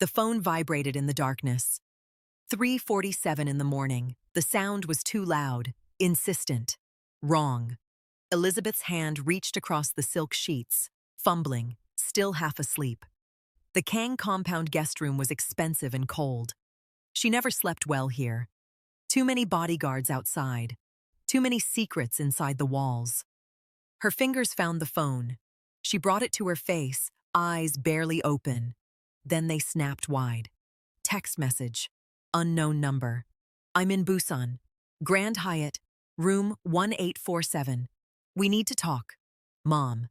The phone vibrated in the darkness. 3:47 in the morning. The sound was too loud, insistent. Wrong. Elizabeth's hand reached across the silk sheets, fumbling, still half asleep. The Kang compound guest room was expensive and cold. She never slept well here. Too many bodyguards outside. Too many secrets inside the walls. Her fingers found the phone. She brought it to her face, eyes barely open. Then they snapped wide. Text message. Unknown number. I'm in Busan. Grand Hyatt. Room 1847. We need to talk. Mom.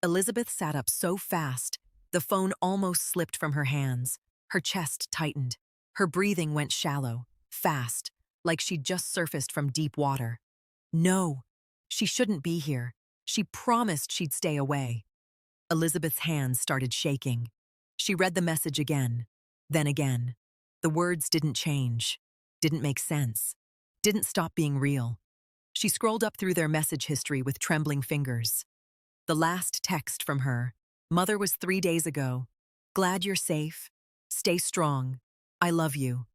Elizabeth sat up so fast, the phone almost slipped from her hands. Her chest tightened. Her breathing went shallow, fast, like she'd just surfaced from deep water. No, she shouldn't be here. She promised she'd stay away. Elizabeth's hands started shaking. She read the message again, then again. The words didn't change, didn't make sense, didn't stop being real. She scrolled up through their message history with trembling fingers. The last text from her, Mother was 3 days ago. Glad you're safe. Stay strong. I love you.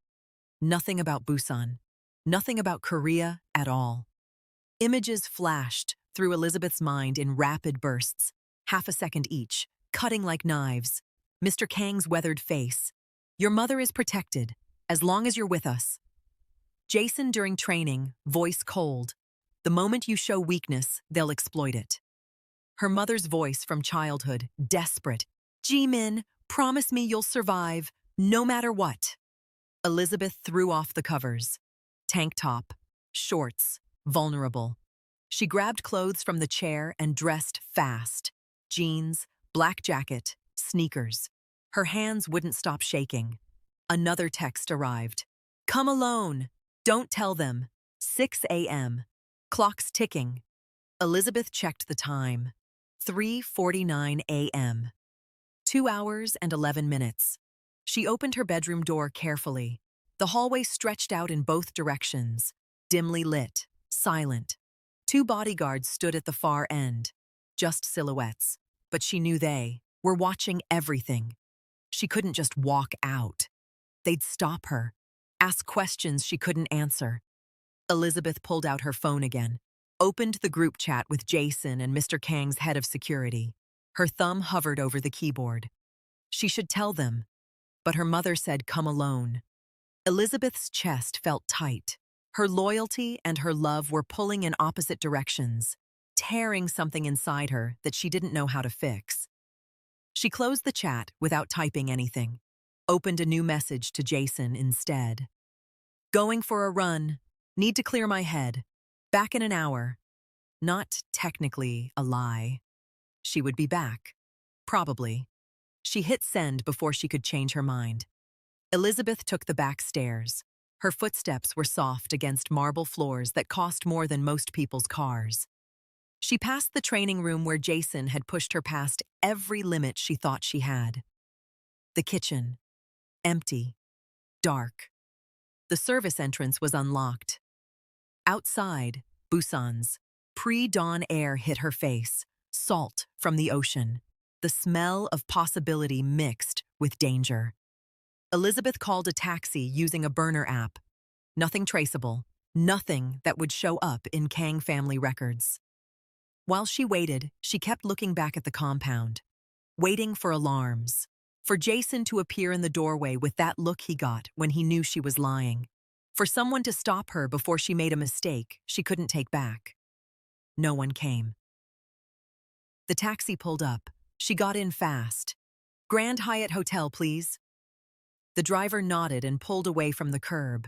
Nothing about Busan. Nothing about Korea at all. Images flashed through Elizabeth's mind in rapid bursts, half a second each, cutting like knives. Mr. Kang's weathered face. Your mother is protected, as long as you're with us. Jason during training, voice cold. The moment you show weakness, they'll exploit it. Her mother's voice from childhood, desperate. Jimin, promise me you'll survive, no matter what. Elizabeth threw off the covers. Tank top, shorts, vulnerable. She grabbed clothes from the chair and dressed fast. Jeans, black jacket, sneakers. Her hands wouldn't stop shaking. Another text arrived. Come alone. Don't tell them. 6 a.m. Clock's ticking. Elizabeth checked the time. 3:49 a.m. 2 hours and 11 minutes. She opened her bedroom door carefully. The hallway stretched out in both directions, dimly lit, silent. 2 bodyguards stood at the far end, just silhouettes, but she knew they were watching everything. She couldn't just walk out. They'd stop her, ask questions she couldn't answer. Elizabeth pulled out her phone again, opened the group chat with Jason and Mr. Kang's head of security. Her thumb hovered over the keyboard. She should tell them, but her mother said come alone. Elizabeth's chest felt tight. Her loyalty and her love were pulling in opposite directions, tearing something inside her that she didn't know how to fix. She closed the chat without typing anything, opened a new message to Jason instead. Going for a run. Need to clear my head. Back in an hour. Not technically a lie. She would be back. Probably. She hit send before she could change her mind. Elizabeth took the back stairs. Her footsteps were soft against marble floors that cost more than most people's cars. She passed the training room where Jason had pushed her past every limit she thought she had. The kitchen. Empty. Dark. The service entrance was unlocked. Outside, Busan's pre-dawn air hit her face, salt from the ocean, the smell of possibility mixed with danger. Elizabeth called a taxi using a burner app. Nothing traceable, nothing that would show up in Kang family records. While she waited, she kept looking back at the compound, waiting for alarms, for Jason to appear in the doorway with that look he got when he knew she was lying, for someone to stop her before she made a mistake she couldn't take back. No one came. The taxi pulled up. She got in fast. Grand Hyatt Hotel, please. The driver nodded and pulled away from the curb.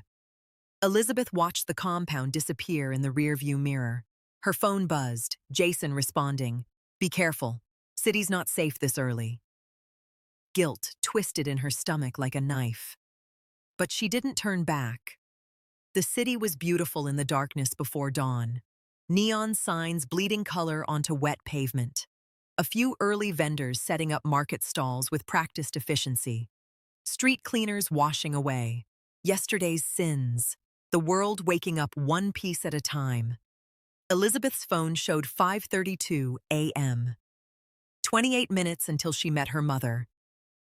Elizabeth watched the compound disappear in the rearview mirror. Her phone buzzed, Jason responding, Be careful. City's not safe this early. Guilt twisted in her stomach like a knife. But she didn't turn back. The city was beautiful in the darkness before dawn. Neon signs bleeding color onto wet pavement. A few early vendors setting up market stalls with practiced efficiency. Street cleaners washing away. Yesterday's sins. The world waking up one piece at a time. Elizabeth's phone showed 5:32 a.m. 28 minutes until she met her mother.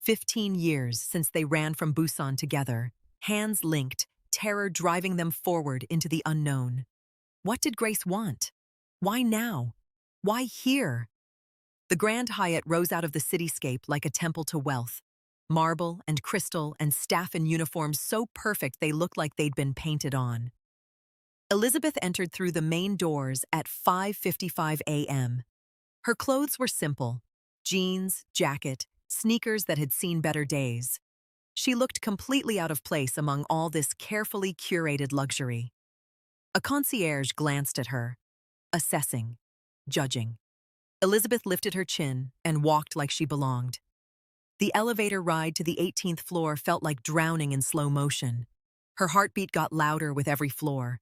15 years since they ran from Busan together, hands linked, terror driving them forward into the unknown. What did Grace want? Why now? Why here? The Grand Hyatt rose out of the cityscape like a temple to wealth. Marble and crystal and staff in uniforms so perfect they looked like they'd been painted on. Elizabeth entered through the main doors at 5:55 a.m. Her clothes were simple: jeans, jacket, sneakers that had seen better days. She looked completely out of place among all this carefully curated luxury. A concierge glanced at her, assessing, judging. Elizabeth lifted her chin and walked like she belonged. The elevator ride to the 18th floor felt like drowning in slow motion. Her heartbeat got louder with every floor.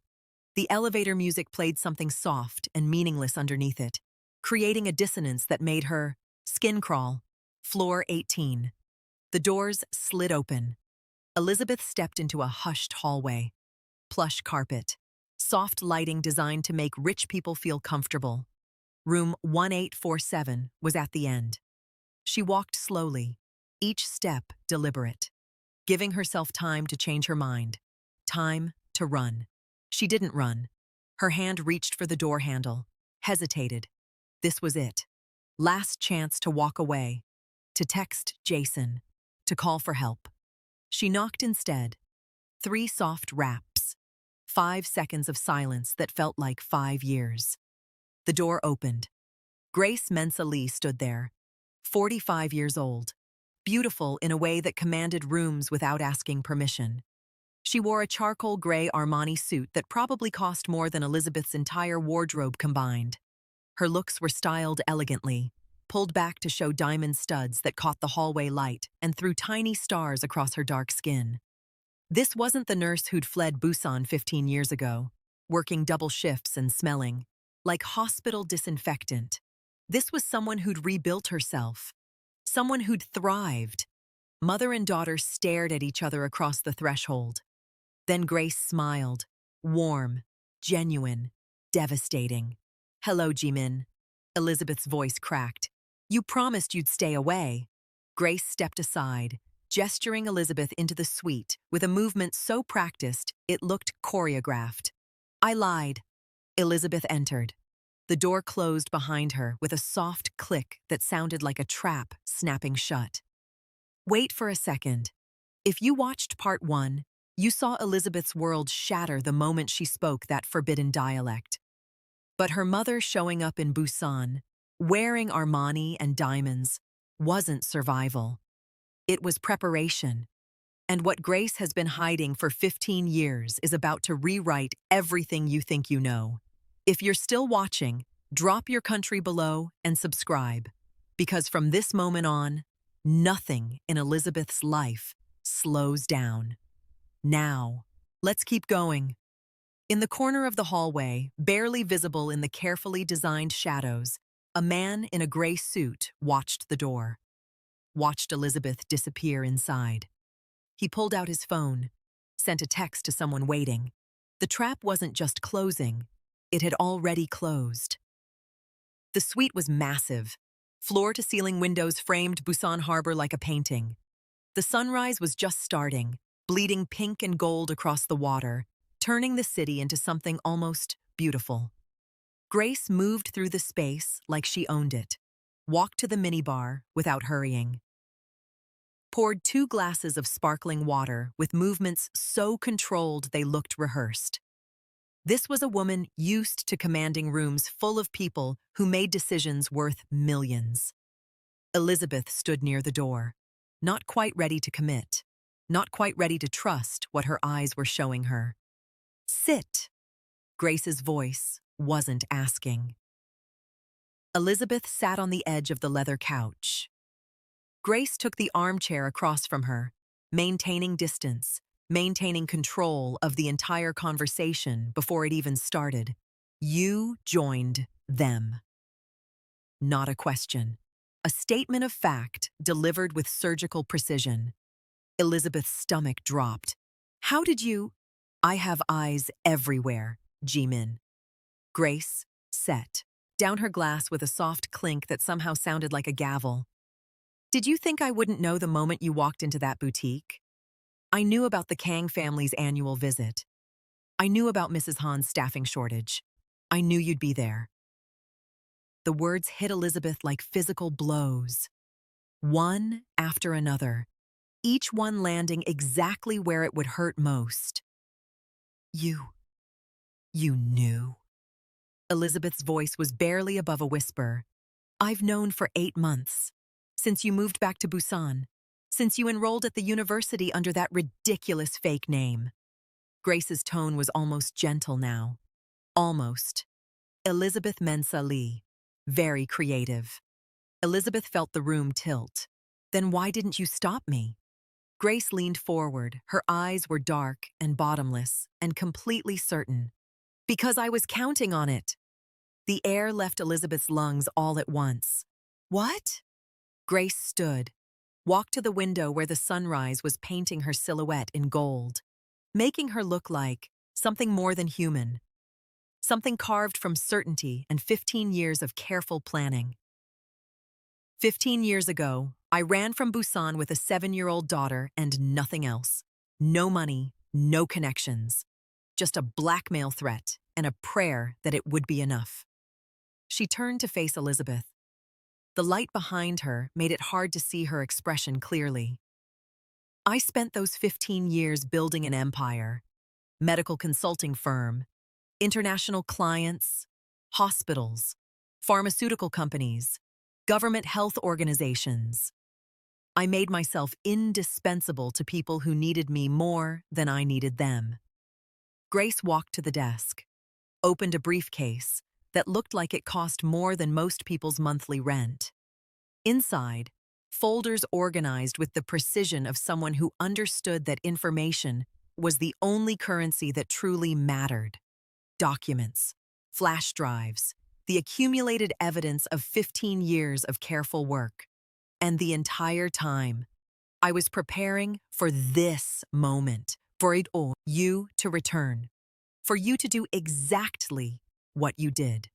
The elevator music played something soft and meaningless underneath it, creating a dissonance that made her skin crawl. Floor 18. The doors slid open. Elizabeth stepped into a hushed hallway. Plush carpet. Soft lighting designed to make rich people feel comfortable. Room 1847 was at the end. She walked slowly, each step deliberate, giving herself time to change her mind. Time to run. She didn't run. Her hand reached for the door handle, hesitated. This was it. Last chance to walk away, to text Jason, to call for help. She knocked instead. 3 soft raps. 5 seconds of silence that felt like 5 years. The door opened. Grace Mensa Lee stood there, 45 years old, beautiful in a way that commanded rooms without asking permission. She wore a charcoal gray Armani suit that probably cost more than Elizabeth's entire wardrobe combined. Her looks were styled elegantly, pulled back to show diamond studs that caught the hallway light and threw tiny stars across her dark skin. This wasn't the nurse who'd fled Busan 15 years ago, working double shifts and smelling like hospital disinfectant. This was someone who'd rebuilt herself, someone who'd thrived. Mother and daughter stared at each other across the threshold. Then Grace smiled, warm, genuine, devastating. "Hello, Jimin." Elizabeth's voice cracked. "You promised you'd stay away." Grace stepped aside, gesturing Elizabeth into the suite with a movement so practiced it looked choreographed. "I lied." Elizabeth entered. The door closed behind her with a soft click that sounded like a trap snapping shut. Wait for a second. If you watched part 1, you saw Elizabeth's world shatter the moment she spoke that forbidden dialect. But her mother showing up in Busan, wearing Armani and diamonds, wasn't survival. It was preparation. And what Grace has been hiding for 15 years is about to rewrite everything you think you know. If you're still watching, drop your country below and subscribe. Because from this moment on, nothing in Elizabeth's life slows down. Now, let's keep going. In the corner of the hallway, barely visible in the carefully designed shadows, a man in a gray suit watched the door. Watched Elizabeth disappear inside. He pulled out his phone, sent a text to someone waiting. The trap wasn't just closing, it had already closed. The suite was massive. Floor-to-ceiling windows framed Busan Harbor like a painting. The sunrise was just starting, bleeding pink and gold across the water, turning the city into something almost beautiful. Grace moved through the space like she owned it, walked to the minibar without hurrying. Poured 2 glasses of sparkling water with movements so controlled they looked rehearsed. This was a woman used to commanding rooms full of people who made decisions worth millions. Elizabeth stood near the door, not quite ready to commit, not quite ready to trust what her eyes were showing her. "Sit." Grace's voice wasn't asking. Elizabeth sat on the edge of the leather couch. Grace took the armchair across from her, maintaining distance, maintaining control of the entire conversation before it even started. "You joined them." Not a question. A statement of fact delivered with surgical precision. Elizabeth's stomach dropped. "How did you—" "I have eyes everywhere, Jimin." Grace set down her glass with a soft clink that somehow sounded like a gavel. Did you think I wouldn't know the moment you walked into that boutique? I knew about the Kang family's annual visit. I knew about Mrs. Han's staffing shortage. I knew you'd be there. The words hit Elizabeth like physical blows, one after another, each one landing exactly where it would hurt most. You knew. Elizabeth's voice was barely above a whisper. I've known for 8 months. Since you moved back to Busan. Since you enrolled at the university under that ridiculous fake name. Grace's tone was almost gentle now. Almost. Elizabeth Mensa Lee. Very creative. Elizabeth felt the room tilt. Then why didn't you stop me? Grace leaned forward. Her eyes were dark and bottomless and completely certain. Because I was counting on it. The air left Elizabeth's lungs all at once. What? Grace stood, walked to the window where the sunrise was painting her silhouette in gold, making her look like something more than human. Something carved from certainty and 15 years of careful planning. 15 years ago, I ran from Busan with a 7-year-old daughter and nothing else. No money, no connections. Just a blackmail threat and a prayer that it would be enough. She turned to face Elizabeth. The light behind her made it hard to see her expression clearly. I spent those 15 years building an empire, medical consulting firm, international clients, hospitals, pharmaceutical companies, government health organizations. I made myself indispensable to people who needed me more than I needed them. Grace walked to the desk, opened a briefcase that looked like it cost more than most people's monthly rent. Inside, folders organized with the precision of someone who understood that information was the only currency that truly mattered. Documents, flash drives, the accumulated evidence of 15 years of careful work. And the entire time, I was preparing for this moment, for you to return, for you to do exactly what you did.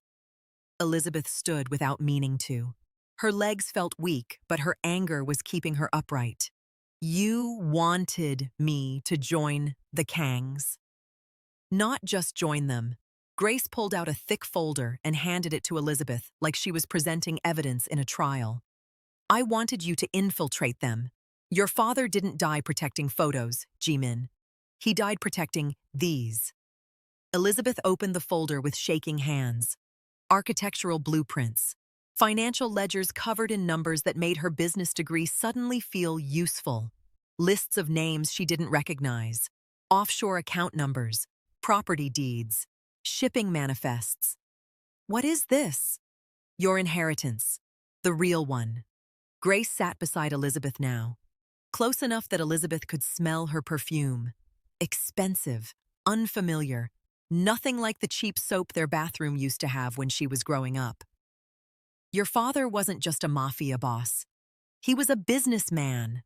Elizabeth stood without meaning to. Her legs felt weak, but her anger was keeping her upright. You wanted me to join the Kangs. Not just join them. Grace pulled out a thick folder and handed it to Elizabeth like she was presenting evidence in a trial. I wanted you to infiltrate them. Your father didn't die protecting photos, Jimin. He died protecting these. Elizabeth opened the folder with shaking hands. Architectural blueprints, financial ledgers covered in numbers that made her business degree suddenly feel useful, lists of names she didn't recognize, offshore account numbers, property deeds, shipping manifests. What is this? Your inheritance, the real one. Grace sat beside Elizabeth now, close enough that Elizabeth could smell her perfume. Expensive, unfamiliar, nothing like the cheap soap their bathroom used to have when she was growing up. Your father wasn't just a mafia boss. He was a businessman.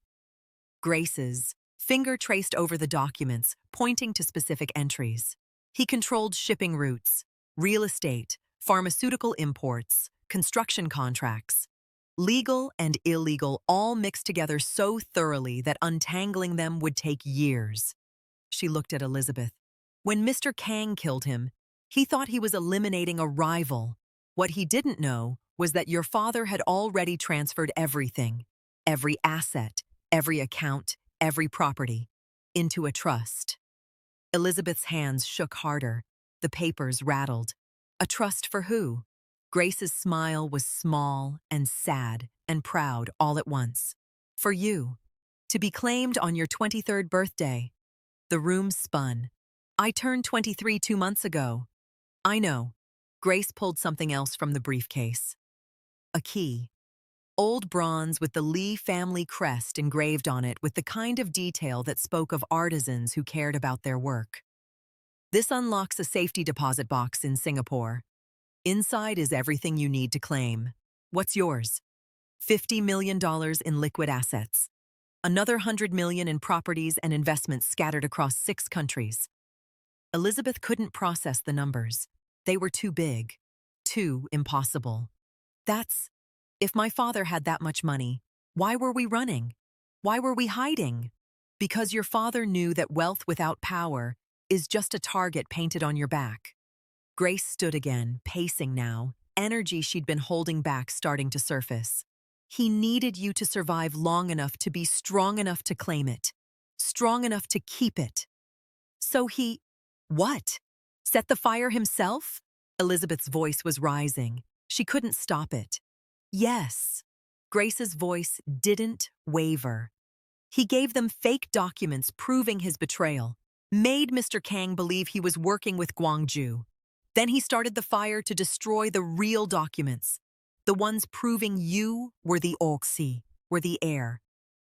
Grace's finger traced over the documents, pointing to specific entries. He controlled shipping routes, real estate, pharmaceutical imports, construction contracts. Legal and illegal all mixed together so thoroughly that untangling them would take years. She looked at Elizabeth. When Mr. Kang killed him, he thought he was eliminating a rival. What he didn't know was that your father had already transferred everything, every asset, every account, every property, into a trust. Elizabeth's hands shook harder. The papers rattled. A trust for who? Grace's smile was small and sad and proud all at once. For you. To be claimed on your 23rd birthday. The room spun. I turned 23 2 months ago. I know. Grace pulled something else from the briefcase. A key. Old bronze with the Lee family crest engraved on it with the kind of detail that spoke of artisans who cared about their work. This unlocks a safety deposit box in Singapore. Inside is everything you need to claim. What's yours? $50 million in liquid assets. Another $100 million in properties and investments scattered across 6 countries. Elizabeth couldn't process the numbers. They were too big, too impossible. If my father had that much money, Why were we running? Why were we hiding? Because your father knew that wealth without power is just a target painted on your back. Grace stood again, pacing now, energy she'd been holding back starting to surface. He needed you to survive long enough to be strong enough to claim it, strong enough to keep it. So he… what? Set the fire himself? Elizabeth's voice was rising. She couldn't stop it. Yes. Grace's voice didn't waver. He gave them fake documents proving his betrayal, made Mr. Kang believe he was working with Gwangju. Then he started the fire to destroy the real documents, the ones proving you were the Oxy, were the heir,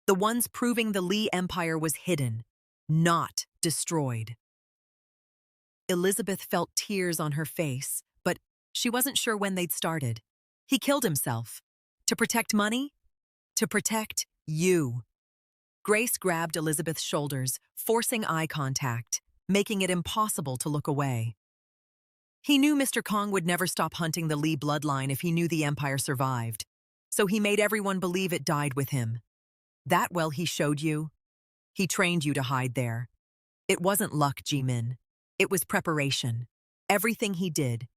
the ones proving the Lee Empire was hidden, not destroyed. Elizabeth felt tears on her face, but she wasn't sure when they'd started. He killed himself. To protect money? To protect you. Grace grabbed Elizabeth's shoulders, forcing eye contact, making it impossible to look away. He knew Mr. Kang would never stop hunting the Lee bloodline if he knew the Empire survived, so he made everyone believe it died with him. That well he showed you. He trained you to hide there. It wasn't luck, Jimin. It was preparation. Everything he did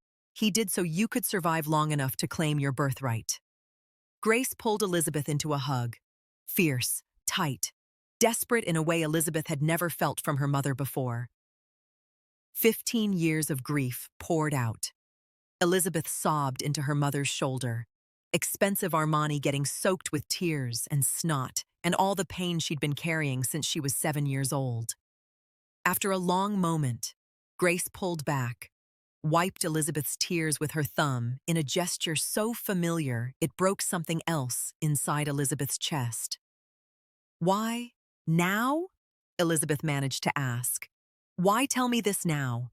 so you could survive long enough to claim your birthright. Grace pulled Elizabeth into a hug. Fierce, tight, desperate in a way Elizabeth had never felt from her mother before. 15 years of grief poured out. Elizabeth sobbed into her mother's shoulder, expensive Armani getting soaked with tears and snot and all the pain she'd been carrying since she was 7 years old. After a long moment, Grace pulled back, wiped Elizabeth's tears with her thumb in a gesture so familiar it broke something else inside Elizabeth's chest. Why? Now? Elizabeth managed to ask. Why tell me this now?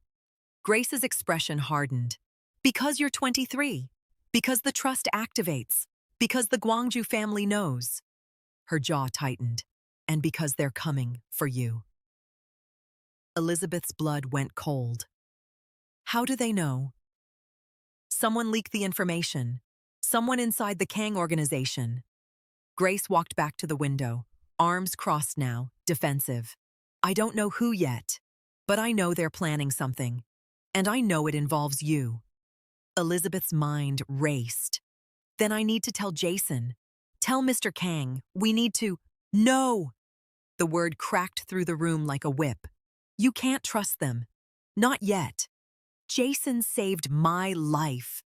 Grace's expression hardened. Because you're 23. Because the trust activates. Because the Gwangju family knows. Her jaw tightened. And because they're coming for you. Elizabeth's blood went cold. How do they know? Someone leaked the information. Someone inside the Kang organization. Grace walked back to the window, arms crossed now, defensive. I don't know who yet, but I know they're planning something. And I know it involves you. Elizabeth's mind raced. Then I need to tell Jason. Tell Mr. Kang. We need to… No! The word cracked through the room like a whip. You can't trust them. Not yet. Jason saved my life.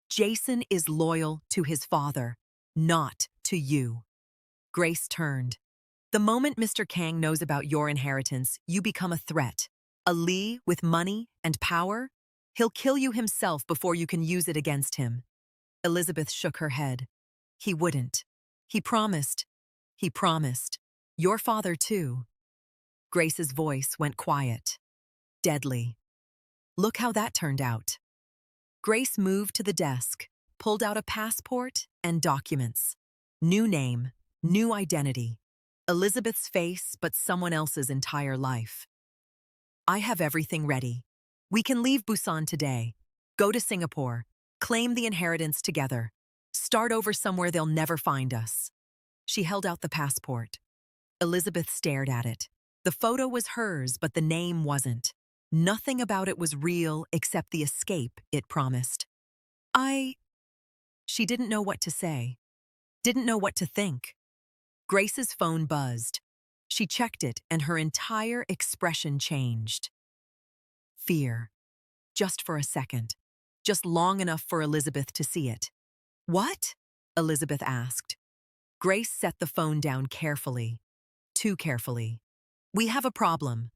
Jason is loyal to his father, not to you. Grace turned. The moment Mr. Kang knows about your inheritance, you become a threat. A Lee with money and power? He'll kill you himself before you can use it against him. Elizabeth shook her head. He wouldn't. He promised. He promised. Your father, too. Grace's voice went quiet. Deadly. Look how that turned out. Grace moved to the desk, pulled out a passport and documents. New name, new identity. Elizabeth's face, but someone else's entire life. I have everything ready. We can leave Busan today. Go to Singapore. Claim the inheritance together. Start over somewhere they'll never find us. She held out the passport. Elizabeth stared at it. The photo was hers, but the name wasn't. Nothing about it was real except the escape it promised. She didn't know what to say. Didn't know what to think. Grace's phone buzzed. She checked it and her entire expression changed. Fear. Just for a second. Just long enough for Elizabeth to see it. What? Elizabeth asked. Grace set the phone down carefully. Too carefully. We have a problem.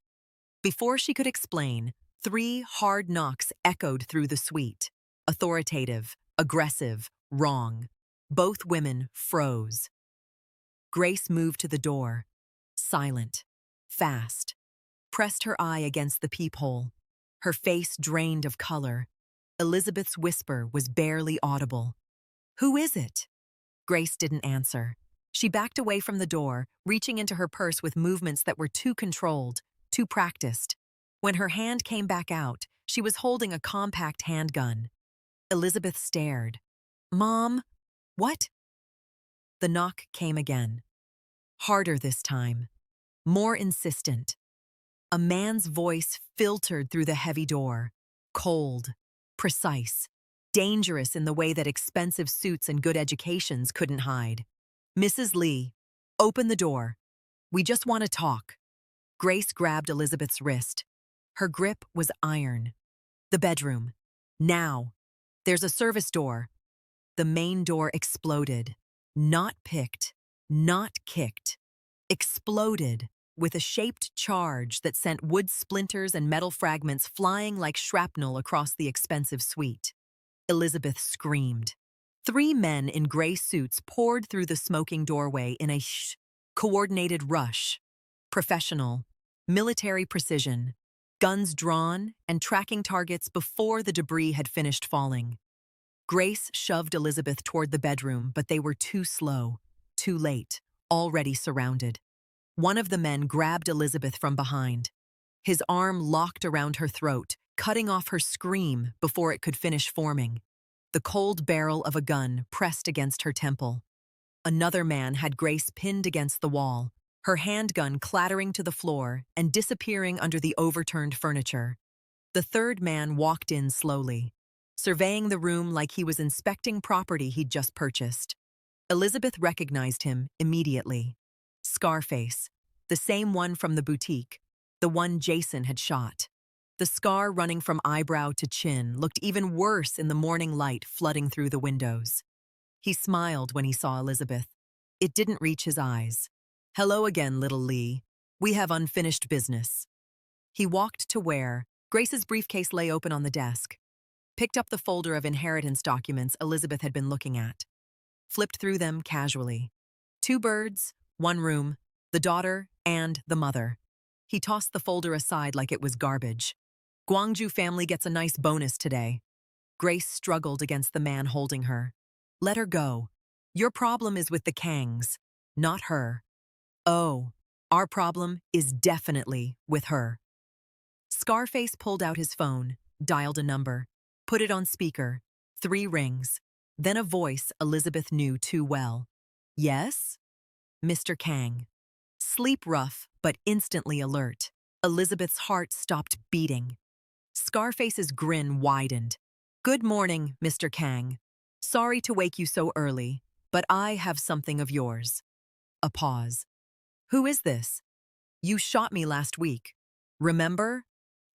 Before she could explain, 3 hard knocks echoed through the suite. Authoritative, aggressive, wrong. Both women froze. Grace moved to the door. Silent. Fast. Pressed her eye against the peephole. Her face drained of color. Elizabeth's whisper was barely audible. Who is it? Grace didn't answer. She backed away from the door, reaching into her purse with movements that were too controlled, too practiced. When her hand came back out, she was holding a compact handgun. Elizabeth stared. Mom, what? The knock came again. Harder this time. More insistent. A man's voice filtered through the heavy door. Cold. Precise. Dangerous in the way that expensive suits and good educations couldn't hide. "Mrs. Lee, open the door. We just want to talk." Grace grabbed Elizabeth's wrist. Her grip was iron. "The bedroom. Now. There's a service door." The main door exploded. Not picked. Not kicked. Exploded with a shaped charge that sent wood splinters and metal fragments flying like shrapnel across the expensive suite. Elizabeth screamed. 3 men in gray suits poured through the smoking doorway in a coordinated rush. Professional, military precision, guns drawn and tracking targets before the debris had finished falling. Grace shoved Elizabeth toward the bedroom, but they were too slow, too late, already surrounded. One of the men grabbed Elizabeth from behind. His arm locked around her throat, cutting off her scream before it could finish forming. The cold barrel of a gun pressed against her temple. Another man had Grace pinned against the wall, her handgun clattering to the floor and disappearing under the overturned furniture. The third man walked in slowly, surveying the room like he was inspecting property he'd just purchased. Elizabeth recognized him immediately. Scarface, the same one from the boutique, the one Jason had shot. The scar running from eyebrow to chin looked even worse in the morning light flooding through the windows. He smiled when he saw Elizabeth. It didn't reach his eyes. "Hello again, little Lee. We have unfinished business." He walked to where Grace's briefcase lay open on the desk, picked up the folder of inheritance documents Elizabeth had been looking at, flipped through them casually. 2 birds, 1 room, the daughter and the mother. He tossed the folder aside like it was garbage. "Gwangju family gets a nice bonus today." Grace struggled against the man holding her. "Let her go. Your problem is with the Kangs, not her." "Oh, our problem is definitely with her." Scarface pulled out his phone, dialed a number, put it on speaker, 3 rings, then a voice Elizabeth knew too well. "Yes?" "Mr. Kang." Sleep rough, but instantly alert. Elizabeth's heart stopped beating. Scarface's grin widened. "Good morning, Mr. Kang. Sorry to wake you so early, but I have something of yours." A pause. "Who is this? You shot me last week. Remember?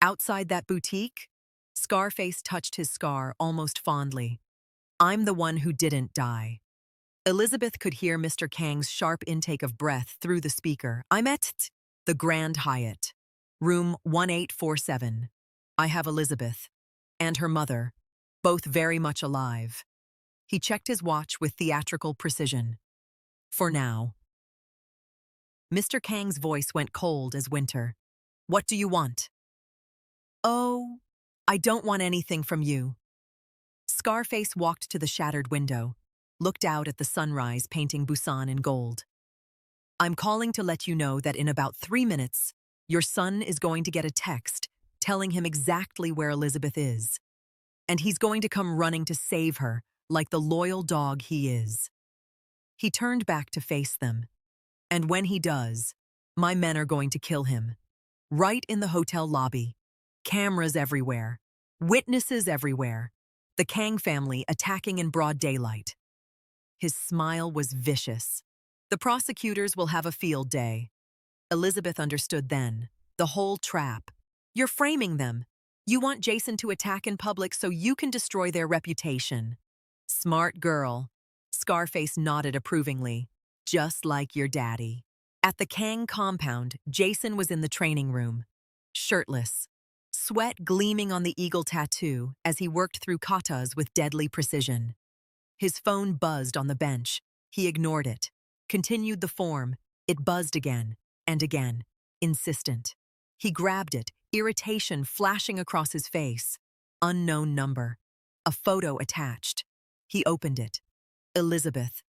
Outside that boutique?" Scarface touched his scar almost fondly. "I'm the one who didn't die." Elizabeth could hear Mr. Kang's sharp intake of breath through the speaker. "I'm at the Grand Hyatt, room 1847. I have Elizabeth and her mother, both very much alive." He checked his watch with theatrical precision. "For now." Mr. Kang's voice went cold as winter. "What do you want?" "Oh, I don't want anything from you." Scarface walked to the shattered window, looked out at the sunrise painting Busan in gold. "I'm calling to let you know that in about 3 minutes, your son is going to get a text telling him exactly where Elizabeth is. And he's going to come running to save her, like the loyal dog he is." He turned back to face them. "And when he does, my men are going to kill him. Right in the hotel lobby. Cameras everywhere. Witnesses everywhere. The Kang family attacking in broad daylight." His smile was vicious. "The prosecutors will have a field day." Elizabeth understood then. The whole trap. You're framing them. You want Jason to attack in public so you can destroy their reputation. Smart girl. Scarface nodded approvingly. "Just like your daddy." At the Kang compound, Jason was in the training room. Shirtless. Sweat gleaming on the eagle tattoo as he worked through katas with deadly precision. His phone buzzed on the bench. He ignored it. Continued the form. It buzzed again and again. Insistent. He grabbed it, irritation flashing across his face. Unknown number. A photo attached. He opened it. Elizabeth.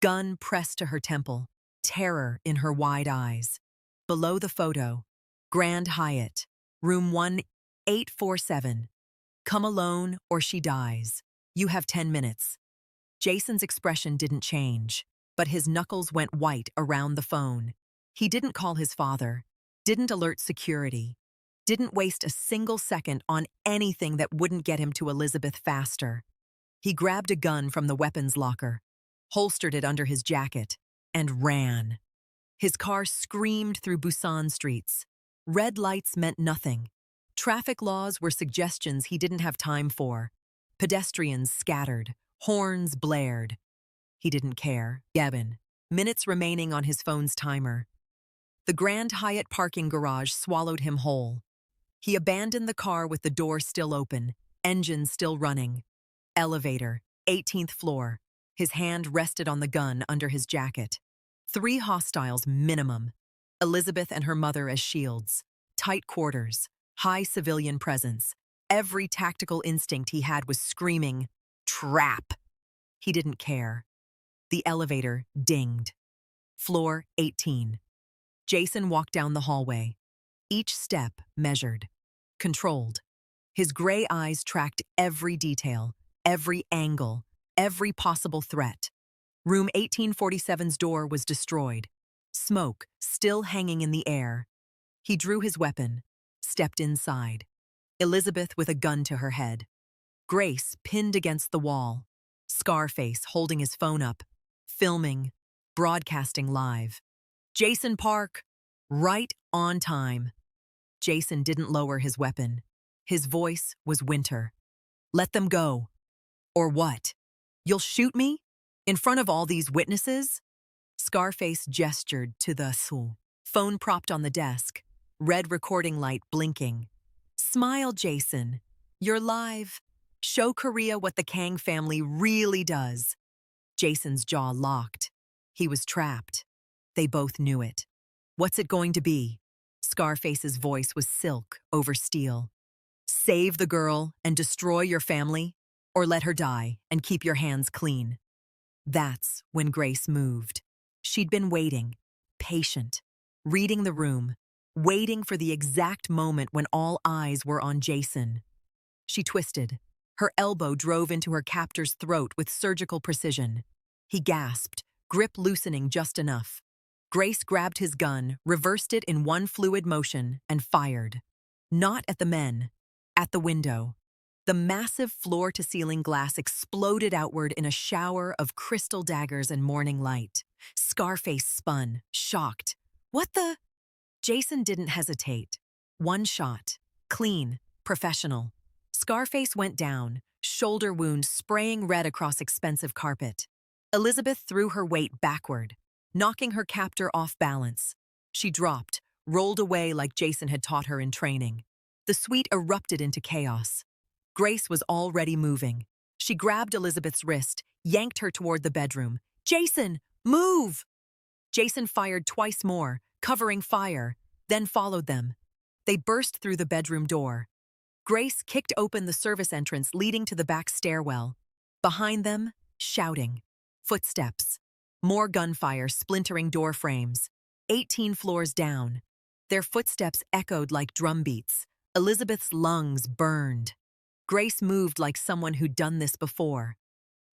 Gun pressed to her temple. Terror in her wide eyes. Below the photo. Grand Hyatt. Room 1847. "Come alone or she dies. You have 10 minutes." Jason's expression didn't change. but his knuckles went white around the phone. He didn't call his father, didn't alert security, didn't waste a single second on anything that wouldn't get him to Elizabeth faster. He grabbed a gun from the weapons locker, holstered it under his jacket, and ran. His car screamed through Busan streets. Red lights meant nothing. Traffic laws were suggestions he didn't have time for. Pedestrians scattered, horns blared. He didn't care. 7 minutes remaining on his phone's timer. The Grand Hyatt parking garage swallowed him whole. He abandoned the car with the door still open, engine still running. Elevator, 18th floor. His hand rested on the gun under his jacket. 3 hostiles minimum. Elizabeth and her mother as shields. Tight quarters, high civilian presence. Every tactical instinct he had was screaming, "Trap!" He didn't care. The elevator dinged. Floor 18. Jason walked down the hallway. Each step measured, controlled. His gray eyes tracked every detail, every angle, every possible threat. Room 1847's door was destroyed. Smoke still hanging in the air. He drew his weapon, stepped inside. Elizabeth with a gun to her head. Grace pinned against the wall. Scarface holding his phone up, filming, broadcasting live. Jason Park, right on time. Jason didn't lower his weapon. His voice was winter. Let them go. Or what? You'll shoot me? In front of all these witnesses? Scarface gestured to the phone propped on the desk, red recording light blinking. Smile, Jason. You're live. Show Korea what the Kang family really does. Jason's jaw locked. He was trapped. They both knew it. What's it going to be? Scarface's voice was silk over steel. Save the girl and destroy your family, or let her die and keep your hands clean. That's when Grace moved. She'd been waiting, patient, reading the room, waiting for the exact moment when all eyes were on Jason. She twisted. Her elbow drove into her captor's throat with surgical precision. He gasped, grip loosening just enough. Grace grabbed his gun, reversed it in one fluid motion, and fired. Not at the men, at the window. The massive floor-to-ceiling glass exploded outward in a shower of crystal daggers and morning light. Scarface spun, shocked. What the? Jason didn't hesitate. One shot. Clean. Professional. Scarface went down, shoulder wound spraying red across expensive carpet. Elizabeth threw her weight backward, knocking her captor off balance. She dropped, rolled away like Jason had taught her in training. The suite erupted into chaos. Grace was already moving. She grabbed Elizabeth's wrist, yanked her toward the bedroom. Jason, move! Jason fired twice more, covering fire, then followed them. They burst through the bedroom door. Grace kicked open the service entrance leading to the back stairwell. Behind them, shouting. Footsteps. More gunfire splintering door frames. 18 floors down. Their footsteps echoed like drum beats. Elizabeth's lungs burned. Grace moved like someone who'd done this before.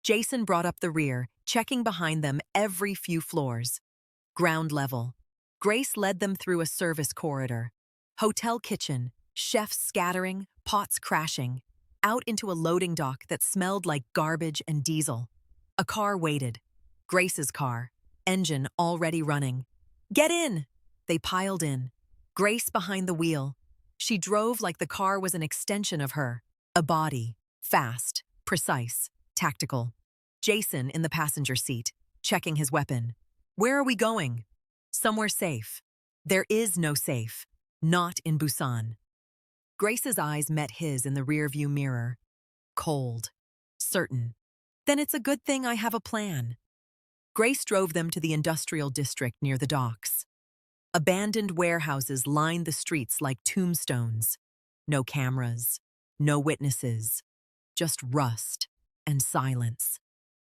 Jason brought up the rear, checking behind them every few floors. Ground level. Grace led them through a service corridor. Hotel kitchen, chefs scattering, pots crashing. Out into a loading dock that smelled like garbage and diesel. A car waited. Grace's car. Engine already running. Get in! They piled in. Grace behind the wheel. She drove like the car was an extension of her. A body. Fast. Precise. Tactical. Jason in the passenger seat, checking his weapon. Where are we going? Somewhere safe. There is no safe. Not in Busan. Grace's eyes met his in the rearview mirror. Cold. Certain. Then it's a good thing I have a plan. Grace drove them to the industrial district near the docks. Abandoned warehouses lined the streets like tombstones. No cameras. No witnesses. Just rust and silence.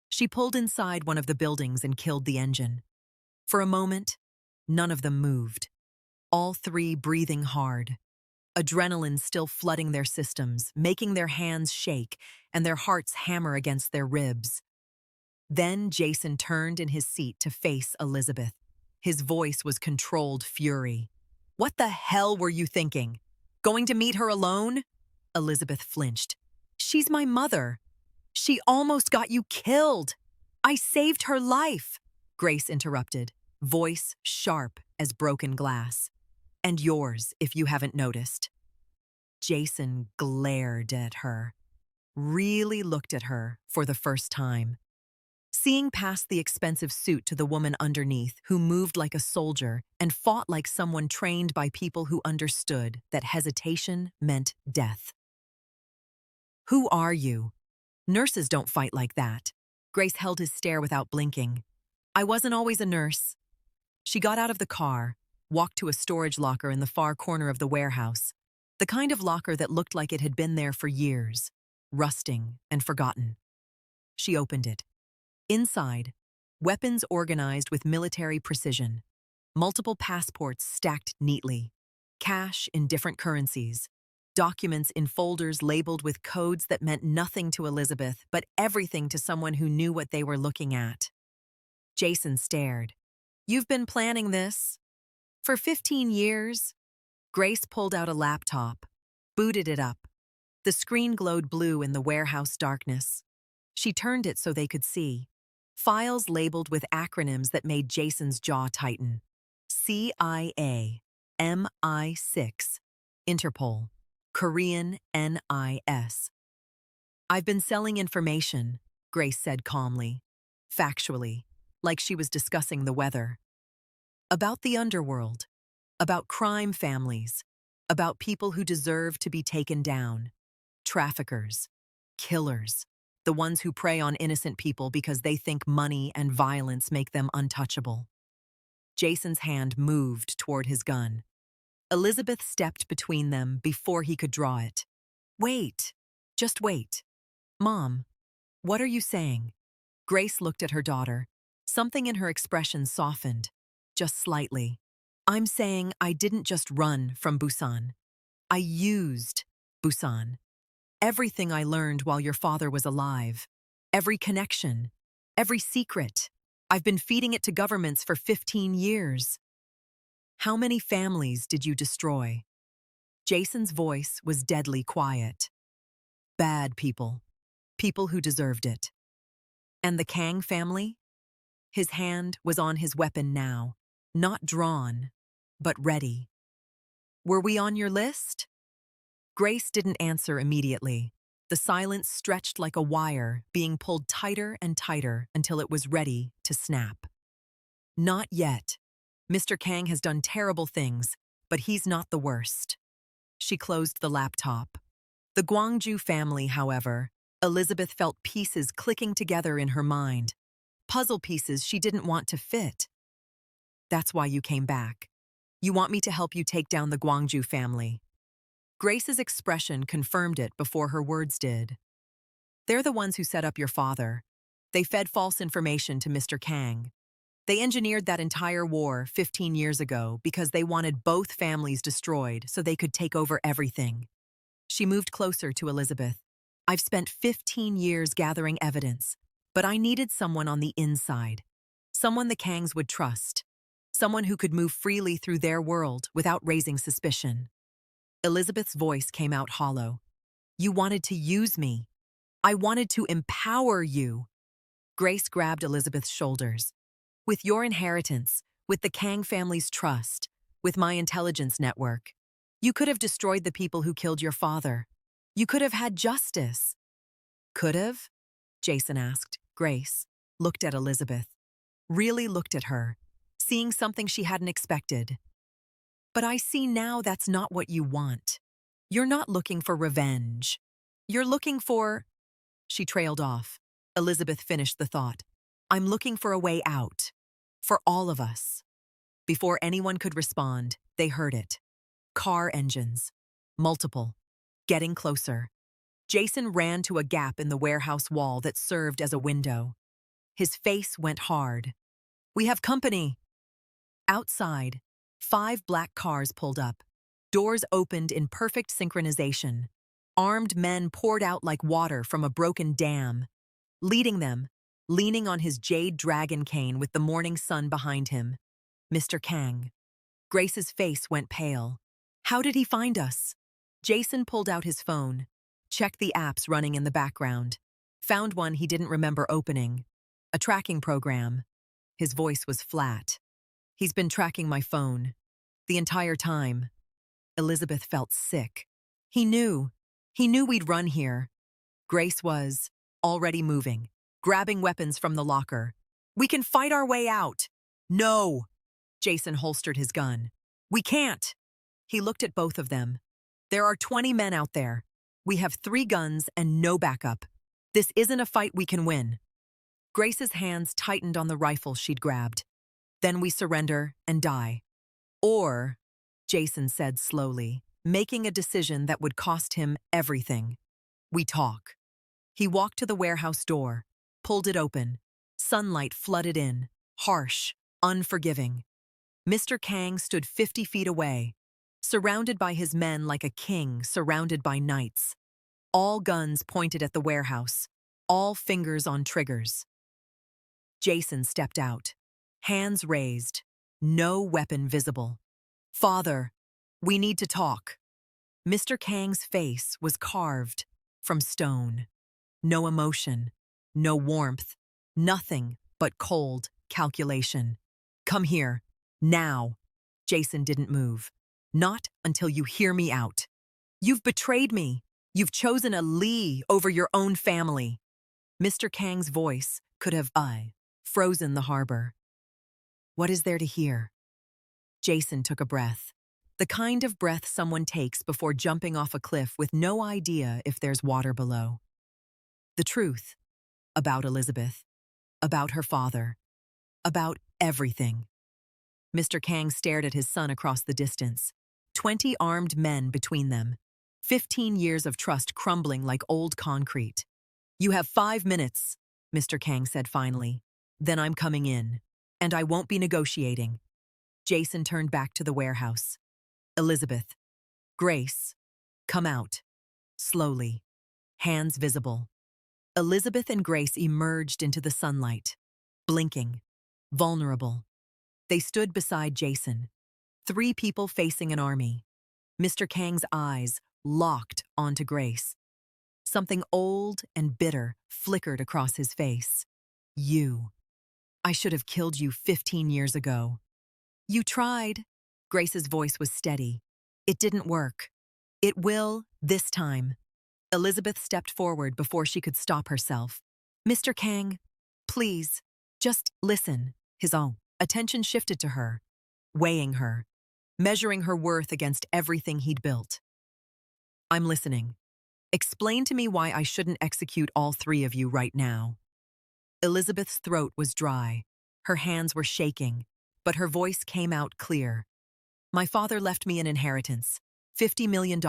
She pulled inside one of the buildings and killed the engine. For a moment, none of them moved. All 3 breathing hard. Adrenaline still flooding their systems, making their hands shake and their hearts hammer against their ribs. Then Jason turned in his seat to face Elizabeth. His voice was controlled fury. "What the hell were you thinking? Going to meet her alone?" Elizabeth flinched. "She's my mother. She almost got you killed. I saved her life," Grace interrupted, voice sharp as broken glass. "And yours, if you haven't noticed." Jason glared at her, really looked at her for the first time. Seeing past the expensive suit to the woman underneath, who moved like a soldier and fought like someone trained by people who understood that hesitation meant death. "Who are you? Nurses don't fight like that." Grace held his stare without blinking. "I wasn't always a nurse." She got out of the car, walked to a storage locker in the far corner of the warehouse, the kind of locker that looked like it had been there for years, rusting and forgotten. She opened it. Inside, weapons organized with military precision, multiple passports stacked neatly, cash in different currencies, documents in folders labeled with codes that meant nothing to Elizabeth but everything to someone who knew what they were looking at. Jason stared. "You've been planning this? For 15 years?" Grace pulled out a laptop, booted it up. The screen glowed blue in the warehouse darkness. She turned it so they could see. Files labeled with acronyms that made Jason's jaw tighten. CIA, MI6, Interpol, Korean NIS. "I've been selling information," Grace said calmly, factually, like she was discussing the weather. "About the underworld, about crime families, about people who deserve to be taken down. Traffickers, killers, the ones who prey on innocent people because they think money and violence make them untouchable." Jason's hand moved toward his gun. Elizabeth stepped between them before he could draw it. "Wait, just wait. Mom, what are you saying?" Grace looked at her daughter. Something in her expression softened, just slightly. "I'm saying I didn't just run from Busan. I used Busan. Everything I learned while your father was alive. Every connection. Every secret. I've been feeding it to governments for 15 years. How many families did you destroy?" Jason's voice was deadly quiet. "Bad people. People who deserved it." "And the Kang family?" His hand was on his weapon now, not drawn, but ready. "Were we on your list?" Grace didn't answer immediately. The silence stretched like a wire, being pulled tighter and tighter until it was ready to snap. "Not yet. Mr. Kang has done terrible things, but he's not the worst." She closed the laptop. The Gwangju family, however, Elizabeth felt pieces clicking together in her mind. Puzzle pieces she didn't want to fit. "That's why you came back. You want me to help you take down the Gwangju family." Grace's expression confirmed it before her words did. "They're the ones who set up your father. They fed false information to Mr. Kang. They engineered that entire war 15 years ago because they wanted both families destroyed so they could take over everything." She moved closer to Elizabeth. "I've spent 15 years gathering evidence, but I needed someone on the inside. Someone the Kangs would trust. Someone who could move freely through their world without raising suspicion." Elizabeth's voice came out hollow. "You wanted to use me. I wanted to empower you." Grace grabbed Elizabeth's shoulders. "With your inheritance, with the Kang family's trust, with my intelligence network, you could have destroyed the people who killed your father. You could have had justice." "Could have?" Jason asked. Grace looked at Elizabeth, really looked at her, seeing something she hadn't expected. "But I see now that's not what you want. You're not looking for revenge. You're looking for—" She trailed off. Elizabeth finished the thought. "I'm looking for a way out. For all of us." Before anyone could respond, they heard it. Car engines. Multiple. Getting closer. Jason ran to a gap in the warehouse wall that served as a window. His face went hard. "We have company." Outside, 5 black cars pulled up. Doors opened in perfect synchronization. Armed men poured out like water from a broken dam. Leading them, leaning on his jade dragon cane with the morning sun behind him. Mr. Kang. Grace's face went pale. How did he find us? Jason pulled out his phone, checked the apps running in the background, found one he didn't remember opening. A tracking program. His voice was flat. He's been tracking my phone. The entire time. Elizabeth felt sick. He knew. He knew we'd run here. Grace was already moving, grabbing weapons from the locker. We can fight our way out. No. Jason holstered his gun. We can't. He looked at both of them. There are 20 men out there. We have 3 guns and no backup. This isn't a fight we can win. Grace's hands tightened on the rifle she'd grabbed. Then we surrender and die. Or, Jason said slowly, making a decision that would cost him everything. We talk. He walked to the warehouse door, pulled it open. Sunlight flooded in, harsh, unforgiving. Mr. Kang stood 50 feet away, surrounded by his men like a king surrounded by knights. All guns pointed at the warehouse, all fingers on triggers. Jason stepped out, hands raised, no weapon visible. Father, we need to talk. Mr. Kang's face was carved from stone. No emotion, no warmth, nothing but cold calculation. Come here, now. Jason didn't move. Not until you hear me out. You've betrayed me. You've chosen a Lee over your own family. Mr. Kang's voice could have frozen the harbor. What is there to hear? Jason took a breath. The kind of breath someone takes before jumping off a cliff with no idea if there's water below. The truth about Elizabeth, about her father, about everything. Mr. Kang stared at his son across the distance. 20 armed men between them. 15 years of trust crumbling like old concrete. You have 5 minutes, Mr. Kang said finally. Then I'm coming in. And I won't be negotiating. Jason turned back to the warehouse. Elizabeth. Grace. Come out. Slowly. Hands visible. Elizabeth and Grace emerged into the sunlight. Blinking. Vulnerable. They stood beside Jason. 3 people facing an army. Mr. Kang's eyes locked onto Grace. Something old and bitter flickered across his face. You. I should have killed you 15 years ago. You tried. Grace's voice was steady. It didn't work. It will this time. Elizabeth stepped forward before she could stop herself. Mr. Kang, please, just listen. His own attention shifted to her, weighing her, measuring her worth against everything he'd built. I'm listening. Explain to me why I shouldn't execute all 3 of you right now. Elizabeth's throat was dry. Her hands were shaking, but her voice came out clear. My father left me an inheritance, $50 million,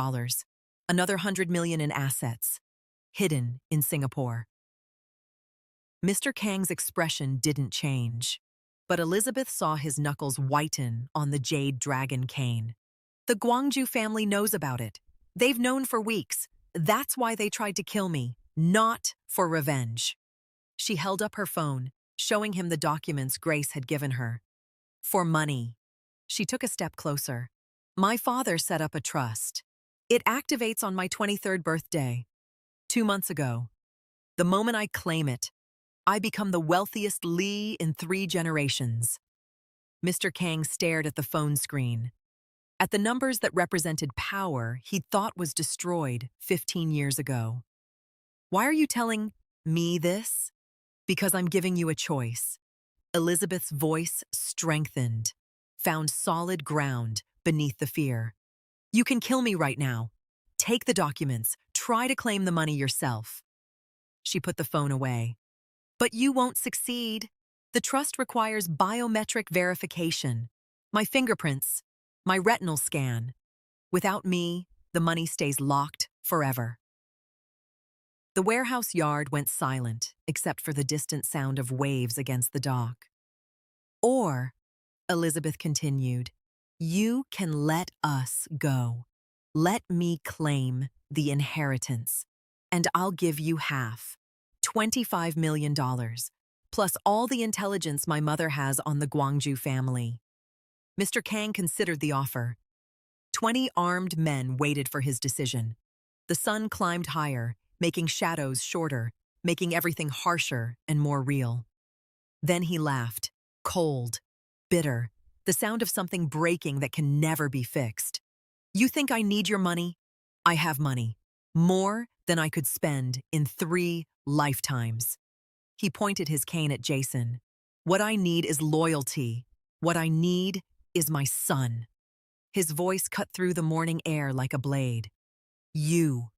another $100 million in assets, hidden in Singapore. Mr. Kang's expression didn't change, but Elizabeth saw his knuckles whiten on the jade dragon cane. The Gwangju family knows about it. They've known for weeks. That's why they tried to kill me, not for revenge. She held up her phone, showing him the documents Grace had given her. For money. She took a step closer. My father set up a trust. It activates on my 23rd birthday. 2 months ago. The moment I claim it, I become the wealthiest Lee in 3 generations. Mr. Kang stared at the phone screen. At the numbers that represented power he'd thought was destroyed 15 years ago. Why are you telling me this? Because I'm giving you a choice. Elizabeth's voice strengthened, found solid ground beneath the fear. You can kill me right now. Take the documents. Try to claim the money yourself. She put the phone away. But you won't succeed. The trust requires biometric verification. My fingerprints, my retinal scan. Without me, the money stays locked forever. The warehouse yard went silent, except for the distant sound of waves against the dock. Or, Elizabeth continued, you can let us go. Let me claim the inheritance, and I'll give you half, $25 million, plus all the intelligence my mother has on the Gwangju family. Mr. Kang considered the offer. 20 armed men waited for his decision. The sun climbed higher, making shadows shorter, making everything harsher and more real. Then he laughed, cold, bitter, the sound of something breaking that can never be fixed. You think I need your money? I have money. More than I could spend in 3 lifetimes. He pointed his cane at Jason. What I need is loyalty. What I need is my son. His voice cut through the morning air like a blade. You,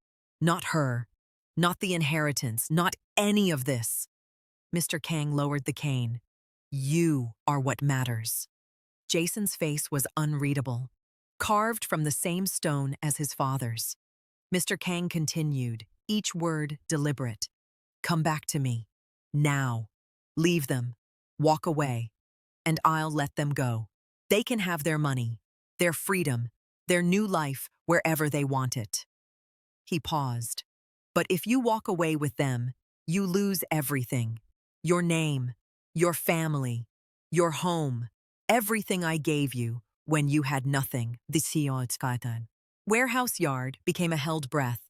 not her, not the inheritance, not any of this. Mr. Kang lowered the cane. You are what matters. Jason's face was unreadable, carved from the same stone as his father's. Mr. Kang continued, each word deliberate. Come back to me. Now. Leave them. Walk away. And I'll let them go. They can have their money, their freedom, their new life wherever they want it. He paused. But if you walk away with them, you lose everything. Your name, your family, your home, everything I gave you when you had nothing. The warehouse yard became a held breath.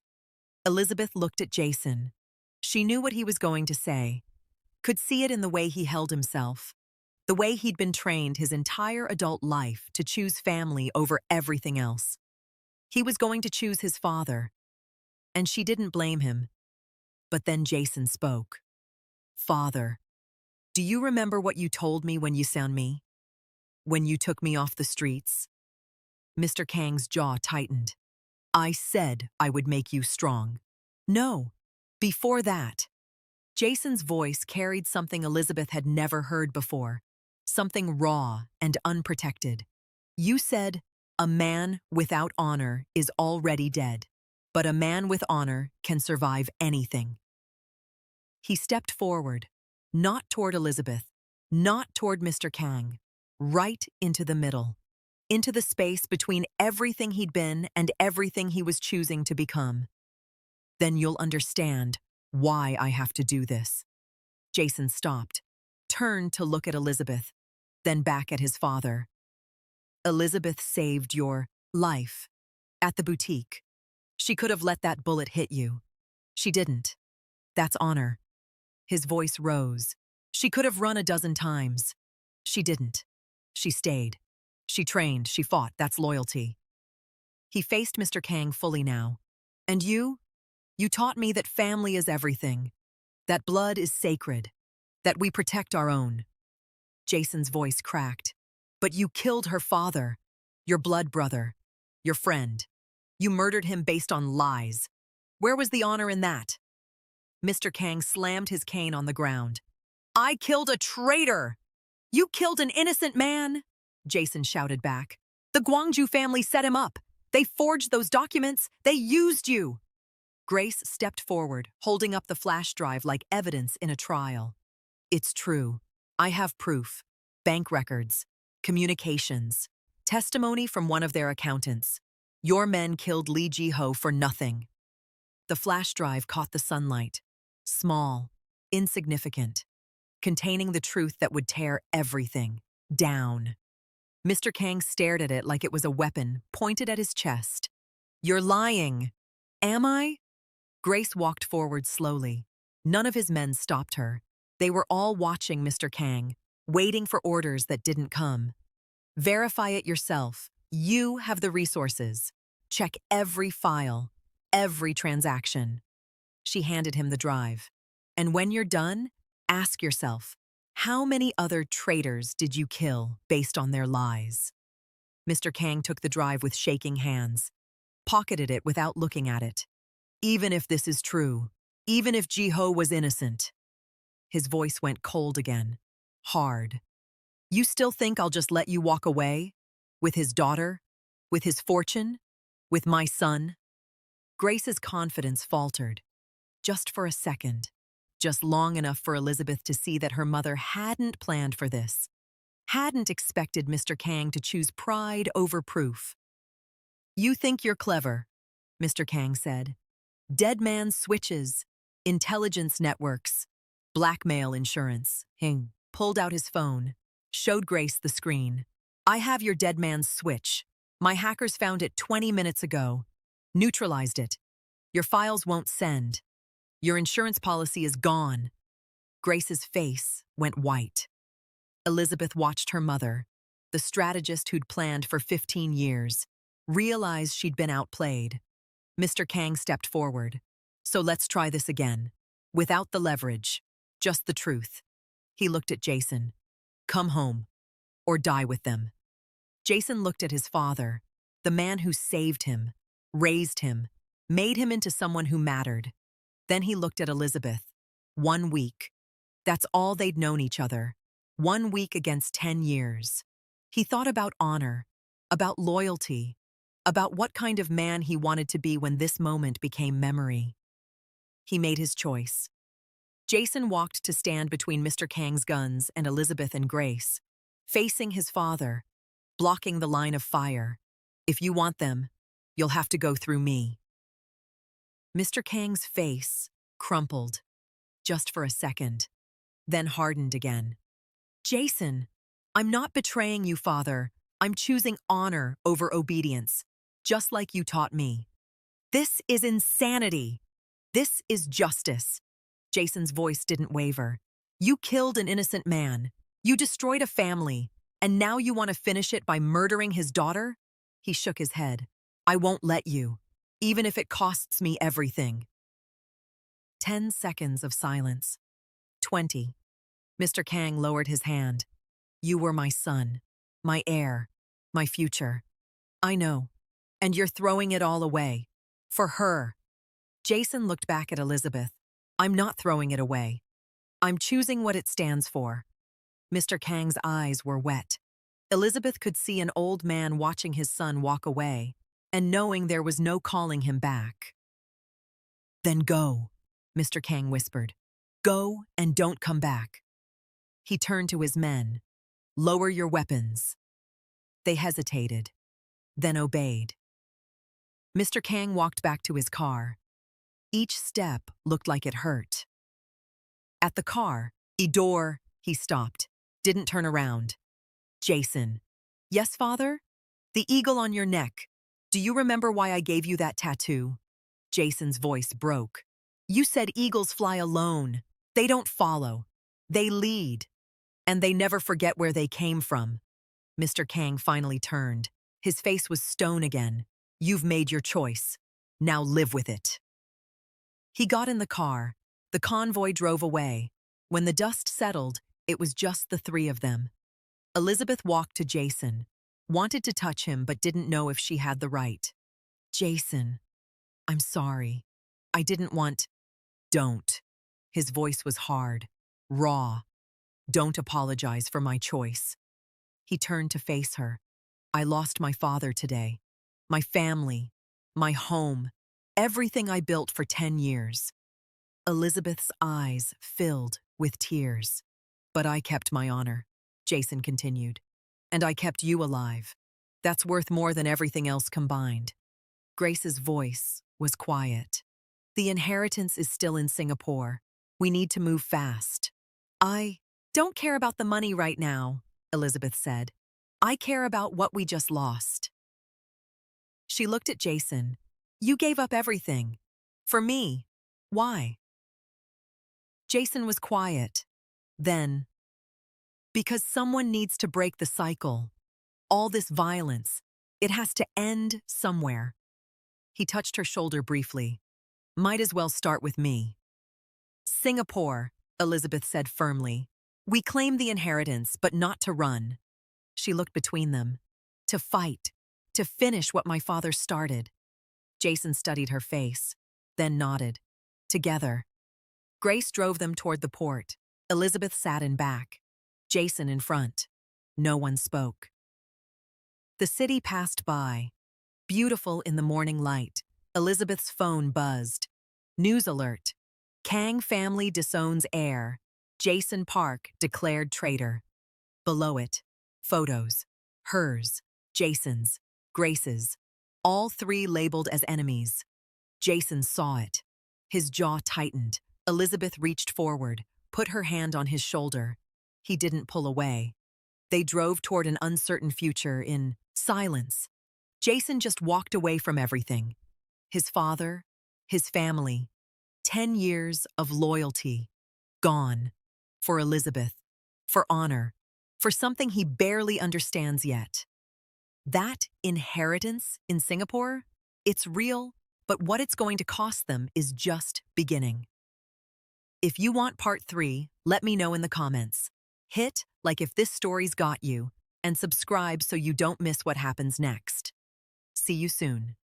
Elizabeth looked at Jason. She knew what he was going to say, could see it in the way he held himself, the way he'd been trained his entire adult life to choose family over everything else. He was going to choose his father, and she didn't blame him. But then Jason spoke. Father, do you remember what you told me when you found me? When you took me off the streets? Mr. Kang's jaw tightened. I said I would make you strong. No, before that. Jason's voice carried something Elizabeth had never heard before, something raw and unprotected. You said, a man without honor is already dead, but a man with honor can survive anything. He stepped forward, not toward Elizabeth, not toward Mr. Kang, right into the middle, into the space between everything he'd been and everything he was choosing to become. Then you'll understand why I have to do this. Jason stopped, turned to look at Elizabeth, then back at his father. Elizabeth saved your life at the boutique. She could have let that bullet hit you. She didn't. That's honor. His voice rose. She could have run a dozen times. She didn't. She stayed. She trained. She fought. That's loyalty. He faced Mr. Kang fully now. And you? You taught me that family is everything, that blood is sacred, that we protect our own. Jason's voice cracked. But you killed her father, your blood brother, your friend. You murdered him based on lies. Where was the honor in that? Mr. Kang slammed his cane on the ground. I killed a traitor! You killed an innocent man! Jason shouted back. The Gwangju family set him up. They forged those documents. They used you. Grace stepped forward, holding up the flash drive like evidence in a trial. It's true. I have proof. Bank records. Communications. Testimony from one of their accountants. Your men killed Lee Ji-ho for nothing. The flash drive caught the sunlight. Small, insignificant, containing the truth that would tear everything down. Mr. Kang stared at it like it was a weapon pointed at his chest. You're lying. Am I? Grace walked forward slowly. None of his men stopped her. They were all watching Mr. Kang, waiting for orders that didn't come. Verify it yourself. You have the resources. Check every file, every transaction. She handed him the drive. And when you're done, ask yourself, how many other traitors did you kill based on their lies? Mr. Kang took the drive with shaking hands, pocketed it without looking at it. Even if this is true, even if Ji-ho was innocent. His voice went cold again, hard. You still think I'll just let you walk away? With his daughter? With his fortune? With my son? Grace's confidence faltered. Just for a second. Just long enough for Elizabeth to see that her mother hadn't planned for this. Hadn't expected Mr. Kang to choose pride over proof. You think you're clever, Mr. Kang said. Dead man switches, intelligence networks. Blackmail insurance. Hing. Pulled out his phone. Showed Grace the screen. I have your dead man's switch. My hackers found it 20 minutes ago. Neutralized it. Your files won't send. Your insurance policy is gone. Grace's face went white. Elizabeth watched her mother, the strategist who'd planned for 15 years, realize she'd been outplayed. Mr. Kang stepped forward. So let's try this again. Without the leverage, just the truth. He looked at Jason. Come home, or die with them. Jason looked at his father, the man who saved him, raised him, made him into someone who mattered. Then he looked at Elizabeth. 1 week. That's all they'd known each other. 1 week against 10 years. He thought about honor, about loyalty, about what kind of man he wanted to be when this moment became memory. He made his choice. Jason walked to stand between Mr. Kang's guns and Elizabeth and Grace, facing his father, blocking the line of fire. If you want them, you'll have to go through me. Mr. Kang's face crumpled, just for a second, then hardened again. Jason, I'm not betraying you, father. I'm choosing honor over obedience, just like you taught me. This is insanity. This is justice. Jason's voice didn't waver. You killed an innocent man. You destroyed a family. And now you want to finish it by murdering his daughter? He shook his head. I won't let you, even if it costs me everything. 10 seconds of silence. 20. Mr. Kang lowered his hand. You were my son, my heir, my future. I know. And you're throwing it all away. For her. Jason looked back at Elizabeth. I'm not throwing it away. I'm choosing what it stands for. Mr. Kang's eyes were wet. Elizabeth could see an old man watching his son walk away, and knowing there was no calling him back. Then go, Mr. Kang whispered. Go and don't come back. He turned to his men. Lower your weapons. They hesitated, then obeyed. Mr. Kang walked back to his car. Each step looked like it hurt. At the car, door, he stopped, didn't turn around. Jason. Yes, father? The eagle on your neck. Do you remember why I gave you that tattoo? Jason's voice broke. You said eagles fly alone. They don't follow. They lead. And they never forget where they came from. Mr. Kang finally turned. His face was stone again. You've made your choice. Now live with it. He got in the car. The convoy drove away. When the dust settled, it was just the three of them. Elizabeth walked to Jason, wanted to touch him but didn't know if she had the right. Jason, I'm sorry. I didn't want... Don't. His voice was hard, raw. Don't apologize for my choice. He turned to face her. I lost my father today. My family, my home, everything I built for 10 years. Elizabeth's eyes filled with tears. But I kept my honor, Jason continued. And I kept you alive. That's worth more than everything else combined. Grace's voice was quiet. The inheritance is still in Singapore. We need to move fast. I don't care about the money right now, Elizabeth said. I care about what we just lost. She looked at Jason. You gave up everything. For me. Why? Jason was quiet. Then, because someone needs to break the cycle. All this violence. It has to end somewhere. He touched her shoulder briefly. Might as well start with me. Singapore, Elizabeth said firmly. We claim the inheritance, but not to run. She looked between them. To fight. To finish what my father started. Jason studied her face, then nodded. Together. Grace drove them toward the port. Elizabeth sat in back. Jason in front. No one spoke. The city passed by. Beautiful in the morning light. Elizabeth's phone buzzed. News alert. Kang family disowns heir. Jason Park declared traitor. Below it, photos. Hers, Jason's, Grace's. All three labeled as enemies. Jason saw it. His jaw tightened. Elizabeth reached forward. put her hand on his shoulder. He didn't pull away. They drove toward an uncertain future in silence. Jason just walked away from everything. His father, his family, 10 years of loyalty, gone. For Elizabeth, for honor, for something he barely understands yet. That inheritance in Singapore, it's real, but what it's going to cost them is just beginning. If you want part 3, let me know in the comments. Hit like if this story's got you, and subscribe so you don't miss what happens next. See you soon.